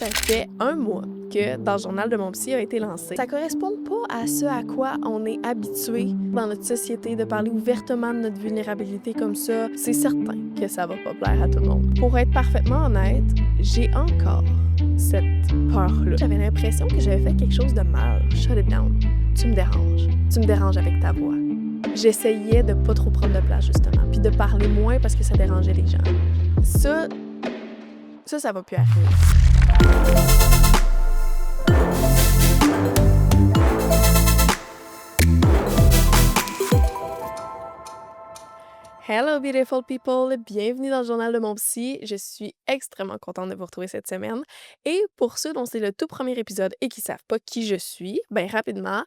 ça fait un mois que Dans le journal de mon psy a été lancé. Ça correspond pas à ce à quoi on est habitué dans notre société de parler ouvertement de notre vulnérabilité comme ça. C'est certain que ça va pas plaire à tout le monde. Pour être parfaitement honnête, j'ai encore cette peur-là. J'avais l'impression que j'avais fait quelque chose de mal. Shut it down. Tu me déranges. Tu me déranges avec ta voix. J'essayais de pas trop prendre de place, justement, puis de parler moins parce que ça dérangeait les gens. Ça va plus arriver. Hello beautiful people, bienvenue dans le journal de mon psy. Je suis extrêmement contente de vous retrouver cette semaine. Et pour ceux dont c'est le tout premier épisode et qui savent pas qui je suis, ben rapidement,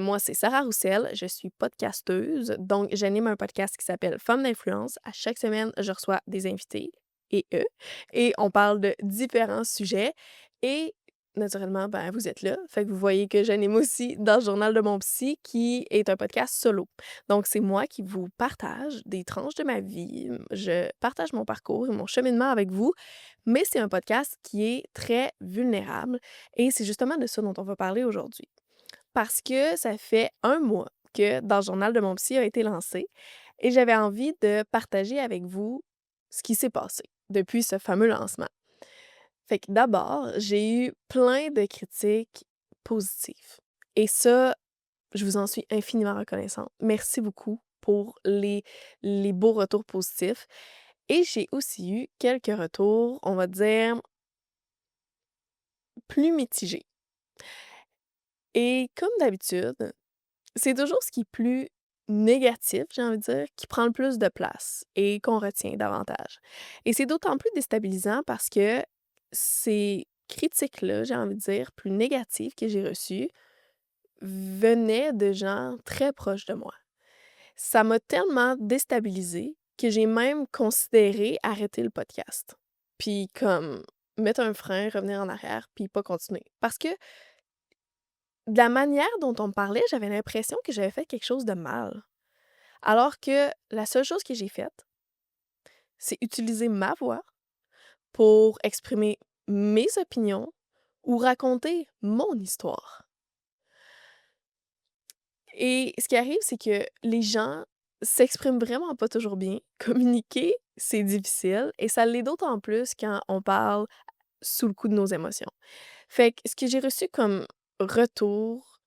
moi c'est Sarah Roussel, je suis podcasteuse, donc j'anime un podcast qui s'appelle Femmes d'influence. À chaque semaine, je reçois des invités et on parle de différents sujets et naturellement, ben vous êtes là, fait que vous voyez que j'anime aussi dans le journal de mon psy qui est un podcast solo. Donc, c'est moi qui vous partage des tranches de ma vie. Je partage mon parcours et mon cheminement avec vous, mais c'est un podcast qui est très vulnérable et c'est justement de ça dont on va parler aujourd'hui. Parce que ça fait un mois que Dans le journal de mon psy a été lancé et j'avais envie de partager avec vous ce qui s'est passé depuis ce fameux lancement. Fait que d'abord, j'ai eu plein de critiques positives et ça, je vous en suis infiniment reconnaissante. Merci beaucoup pour les beaux retours positifs. Et j'ai aussi eu quelques retours, on va dire, plus mitigés. Et comme d'habitude, c'est toujours ce qui est plus négatif, j'ai envie de dire, qui prend le plus de place et qu'on retient davantage. Et c'est d'autant plus déstabilisant parce que ces critiques-là, j'ai envie de dire, plus négatives que j'ai reçues, venaient de gens très proches de moi. Ça m'a tellement déstabilisée que j'ai même considéré arrêter le podcast. Puis comme mettre un frein, revenir en arrière, puis pas continuer. Parce que de la manière dont on me parlait, j'avais l'impression que j'avais fait quelque chose de mal. Alors que la seule chose que j'ai faite, c'est utiliser ma voix pour exprimer mes opinions ou raconter mon histoire. Et ce qui arrive, c'est que les gens s'expriment vraiment pas toujours bien. Communiquer, c'est difficile et ça l'est d'autant plus quand on parle sous le coup de nos émotions. Fait que ce que j'ai reçu comme retour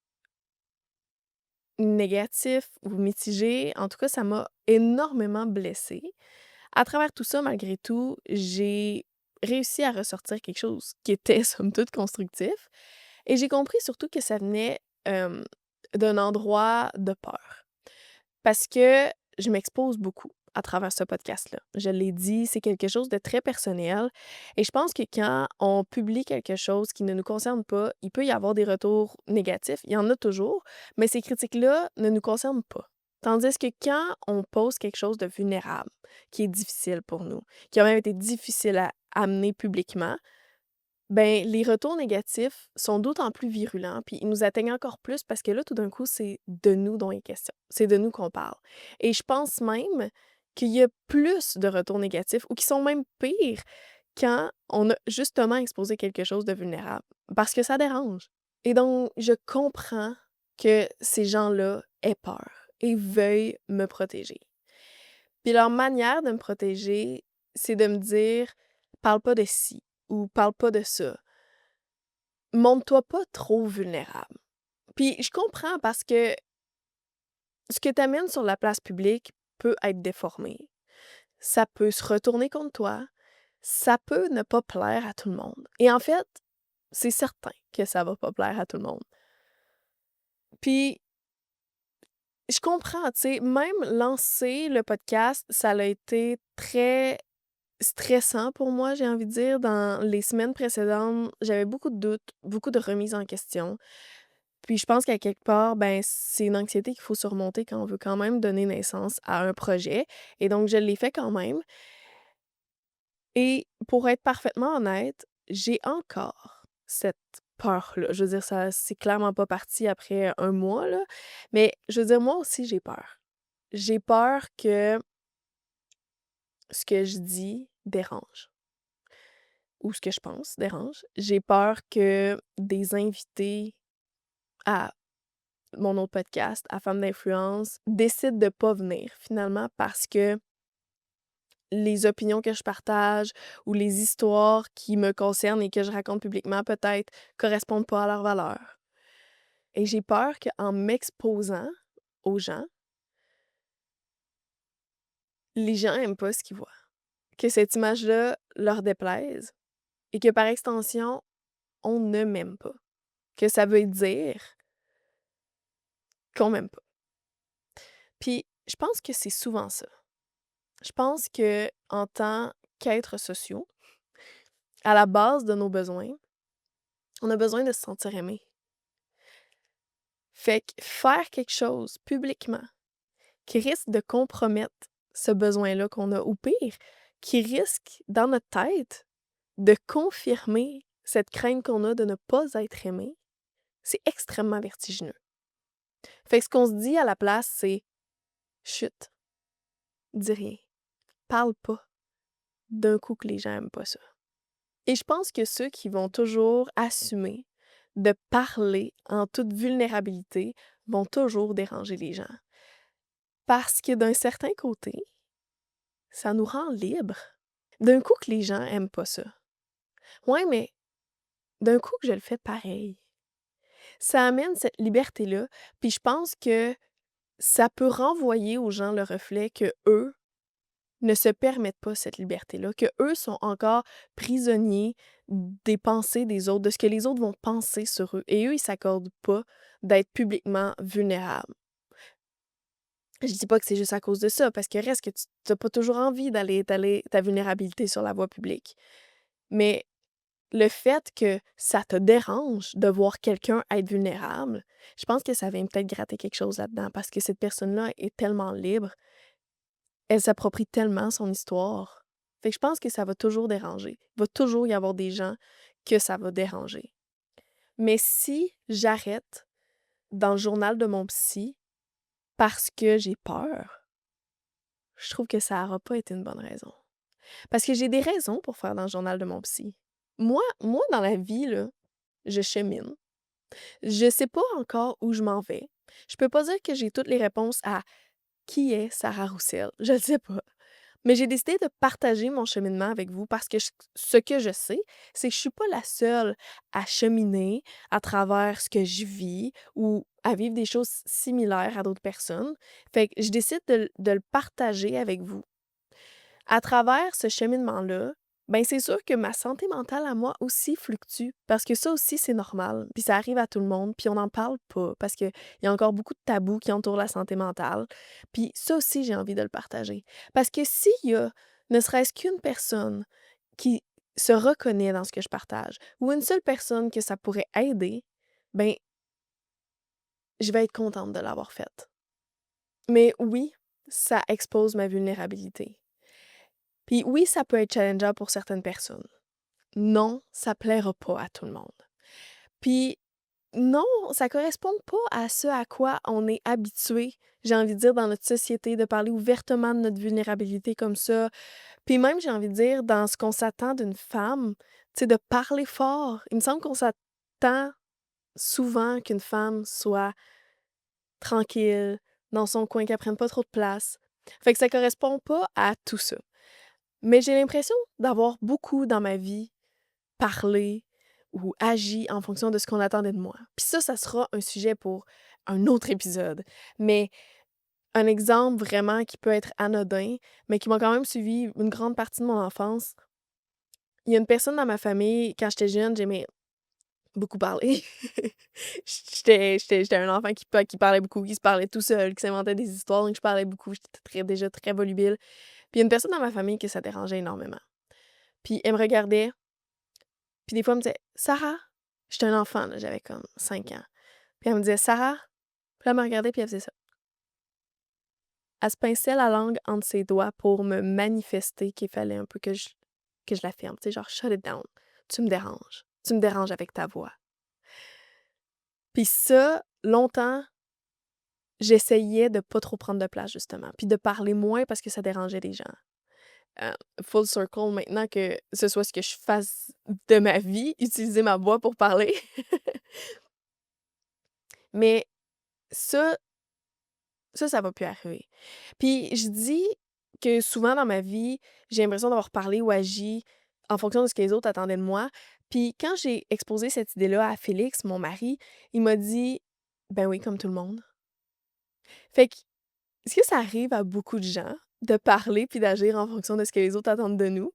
négatif ou mitigé, en tout cas, ça m'a énormément blessée. À travers tout ça, malgré tout, j'ai réussi à ressortir quelque chose qui était somme toute constructif et j'ai compris surtout que ça venait, d'un endroit de peur. Parce que je m'expose beaucoup à travers ce podcast-là. Je l'ai dit, c'est quelque chose de très personnel et je pense que quand on publie quelque chose qui ne nous concerne pas, il peut y avoir des retours négatifs, il y en a toujours, mais ces critiques-là ne nous concernent pas. Tandis que quand on pose quelque chose de vulnérable, qui est difficile pour nous, qui a même été difficile à amener publiquement, ben, les retours négatifs sont d'autant plus virulents, puis ils nous atteignent encore plus parce que là, tout d'un coup, c'est de nous dont il est question. C'est de nous qu'on parle. Et je pense même qu'il y a plus de retours négatifs ou qui sont même pires quand on a justement exposé quelque chose de vulnérable. Parce que ça dérange. Et donc, je comprends que ces gens-là aient peur et veuillent me protéger. Puis leur manière de me protéger, c'est de me dire: «Parle pas de ci» ou «Parle pas de ça». Montre-toi pas trop vulnérable. Puis je comprends parce que ce que tu amènes sur la place publique peut être déformé. Ça peut se retourner contre toi. Ça peut ne pas plaire à tout le monde. Et en fait, c'est certain que ça va pas plaire à tout le monde. Puis je comprends, tu sais, même lancer le podcast, ça a été très stressant pour moi, j'ai envie de dire. Dans les semaines précédentes, j'avais beaucoup de doutes, beaucoup de remises en question. Puis je pense qu'à quelque part, ben, c'est une anxiété qu'il faut surmonter quand on veut quand même donner naissance à un projet. Et donc, je l'ai fait quand même. Et pour être parfaitement honnête, j'ai encore cette peur-là. Je veux dire, ça, c'est clairement pas parti après un mois, là. Mais je veux dire, moi aussi, j'ai peur. J'ai peur que ce que je dis dérange. ou ce que je pense dérange. J'ai peur que des invités à mon autre podcast, à Femmes d'influence, décident de pas venir finalement parce que les opinions que je partage ou les histoires qui me concernent et que je raconte publiquement peut-être correspondent pas à leurs valeurs. Et j'ai peur qu'en m'exposant aux gens, les gens aiment pas ce qu'ils voient. Que cette image-là leur déplaise et que par extension, on ne m'aime pas. Que ça veut dire qu'on m'aime pas. Puis je pense que c'est souvent ça. Je pense que en tant qu'êtres sociaux, à la base de nos besoins, on a besoin de se sentir aimé. Fait que faire quelque chose publiquement qui risque de compromettre ce besoin-là qu'on a, ou pire, qui risque, dans notre tête, de confirmer cette crainte qu'on a de ne pas être aimé, c'est extrêmement vertigineux. Fait que ce qu'on se dit à la place, c'est chut, dis rien, parle pas, d'un coup que les gens aiment pas ça. Et je pense que ceux qui vont toujours assumer de parler en toute vulnérabilité vont toujours déranger les gens. Parce que d'un certain côté, ça nous rend libres. D'un coup que les gens aiment pas ça. Ouais, mais d'un coup que je le fais pareil. Ça amène cette liberté-là, puis je pense que ça peut renvoyer aux gens le reflet que eux ne se permettent pas cette liberté-là, que eux sont encore prisonniers des pensées des autres, de ce que les autres vont penser sur eux. Et eux, ils s'accordent pas d'être publiquement vulnérables. Je dis pas que c'est juste à cause de ça, parce que reste que tu n'as pas toujours envie d'aller étaler ta vulnérabilité sur la voie publique. Mais le fait que ça te dérange de voir quelqu'un être vulnérable, je pense que ça vient peut-être gratter quelque chose là-dedans, parce que cette personne-là est tellement libre, elle s'approprie tellement son histoire. Fait que je pense que ça va toujours déranger. Il va toujours y avoir des gens que ça va déranger. Mais si j'arrête dans le journal de mon psy parce que j'ai peur, je trouve que ça n'aura pas été une bonne raison. Parce que j'ai des raisons pour faire dans le journal de mon psy. Moi dans la vie, là, je chemine. Je sais pas encore où je m'en vais. Je peux pas dire que j'ai toutes les réponses à qui est Sarah Roussel. Je le sais pas. Mais j'ai décidé de partager mon cheminement avec vous parce que ce que je sais, c'est que je suis pas la seule à cheminer à travers ce que je vis ou à vivre des choses similaires à d'autres personnes. Fait que je décide de le partager avec vous. À travers ce cheminement-là, ben c'est sûr que ma santé mentale à moi aussi fluctue parce que ça aussi c'est normal, puis ça arrive à tout le monde, puis on n'en parle pas parce qu'il y a encore beaucoup de tabous qui entourent la santé mentale. Puis ça aussi j'ai envie de le partager parce que s'il y a ne serait-ce qu'une personne qui se reconnaît dans ce que je partage ou une seule personne que ça pourrait aider, ben je vais être contente de l'avoir faite. Mais oui, ça expose ma vulnérabilité. Puis oui, ça peut être challengeant pour certaines personnes. Non, ça plaira pas à tout le monde. Puis non, ça correspond pas à ce à quoi on est habitué, j'ai envie de dire, dans notre société, de parler ouvertement de notre vulnérabilité comme ça. Puis même, j'ai envie de dire, dans ce qu'on s'attend d'une femme, tu sais, de parler fort. Il me semble qu'on s'attend souvent qu'une femme soit tranquille, dans son coin, qu'elle prenne pas trop de place. Fait que ça correspond pas à tout ça. Mais j'ai l'impression d'avoir beaucoup dans ma vie parlé ou agi en fonction de ce qu'on attendait de moi. Puis ça sera un sujet pour un autre épisode. Mais un exemple vraiment qui peut être anodin, mais qui m'a quand même suivi une grande partie de mon enfance. Il y a une personne dans ma famille, quand j'étais jeune, j'aimais beaucoup parler. J'étais un enfant qui parlait beaucoup, qui se parlait tout seul, qui s'inventait des histoires, donc je parlais beaucoup. J'étais déjà très volubile. Puis il y a une personne dans ma famille que ça dérangeait énormément. Puis elle me regardait, puis des fois elle me disait: «Sarah!» J'étais un enfant, là, j'avais comme 5 ans. Puis elle me disait: «Sarah!» Puis là, elle me regardait, puis elle faisait ça. Elle se pinçait la langue entre ses doigts pour me manifester qu'il fallait un peu que je la ferme, tu sais, genre: «Shut it down. Tu me déranges. Tu me déranges avec ta voix». Puis ça, longtemps, j'essayais de pas trop prendre de place justement, puis de parler moins parce que ça dérangeait les gens. full circle maintenant que ce soit ce que je fasse de ma vie, utiliser ma voix pour parler. Mais ça ça va plus arriver. Puis je dis que souvent dans ma vie, j'ai l'impression d'avoir parlé ou agi en fonction de ce que les autres attendaient de moi. Puis quand j'ai exposé cette idée-là à Félix, mon mari, il m'a dit: «Ben oui, comme tout le monde». Fait que, est-ce que ça arrive à beaucoup de gens de parler puis d'agir en fonction de ce que les autres attendent de nous?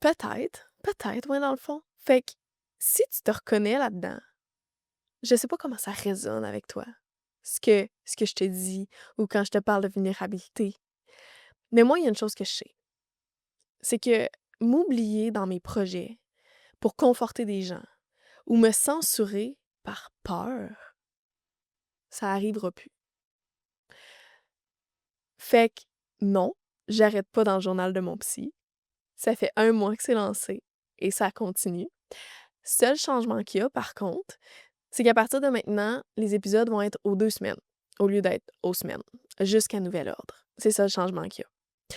Peut-être, ouais, dans le fond. Fait que si tu te reconnais là-dedans, je sais pas comment ça résonne avec toi, ce que je te dis ou quand je te parle de vulnérabilité. Mais moi, il y a une chose que je sais, c'est que m'oublier dans mes projets pour conforter des gens ou me censurer par peur, ça arrivera plus. Fait que non, j'arrête pas dans le journal de mon psy. Ça fait 1 mois que c'est lancé et ça continue. Seul changement qu'il y a par contre, c'est qu'à partir de maintenant, les épisodes vont être aux 2 semaines, au lieu d'être aux semaines, jusqu'à nouvel ordre. C'est ça le changement qu'il y a.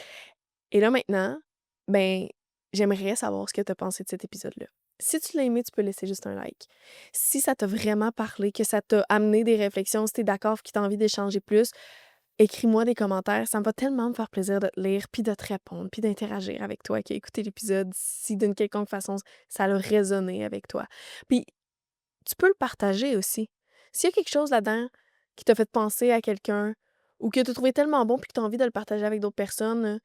Et là maintenant, ben, j'aimerais savoir ce que tu as pensé de cet épisode-là. Si tu l'as aimé, tu peux laisser juste un like. Si ça t'a vraiment parlé, que ça t'a amené des réflexions, si tu es d'accord, que tu as envie d'échanger plus, écris-moi des commentaires. Ça me va tellement me faire plaisir de te lire, puis de te répondre, puis d'interagir avec toi qui a écouté l'épisode, si d'une quelconque façon ça a résonné avec toi. Puis tu peux le partager aussi. S'il y a quelque chose là-dedans qui t'a fait penser à quelqu'un ou que tu as trouvé tellement bon puis que tu as envie de le partager avec d'autres personnes,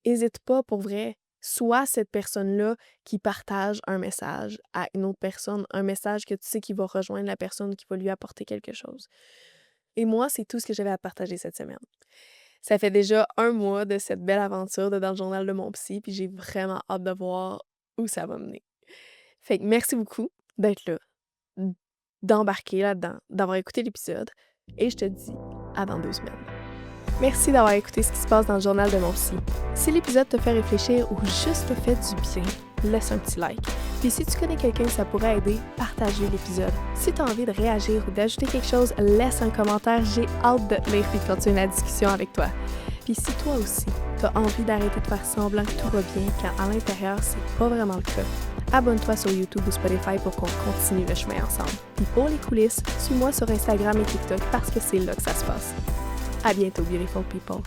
hésite pas pour vrai. Sois cette personne-là qui partage un message à une autre personne, un message que tu sais qui va rejoindre la personne, qui va lui apporter quelque chose. Et moi, c'est tout ce que j'avais à partager cette semaine. Ça fait déjà 1 mois de cette belle aventure de dans le journal de mon psy, puis j'ai vraiment hâte de voir où ça va mener. Fait que merci beaucoup d'être là, d'embarquer là-dedans, d'avoir écouté l'épisode et je te dis à dans 2 semaines. Merci d'avoir écouté ce qui se passe dans le journal de mon psy. Si l'épisode te fait réfléchir ou juste te fait du bien, laisse un petit like. Puis si tu connais quelqu'un que ça pourrait aider, partage-lui l'épisode. Si tu as envie de réagir ou d'ajouter quelque chose, laisse un commentaire. J'ai hâte de te lire et de continuer la discussion avec toi. Puis si toi aussi, tu as envie d'arrêter de faire semblant que tout va bien quand à l'intérieur, c'est pas vraiment le cas, abonne-toi sur YouTube ou Spotify pour qu'on continue le chemin ensemble. Puis pour les coulisses, suis-moi sur Instagram et TikTok parce que c'est là que ça se passe. À bientôt, beautiful people.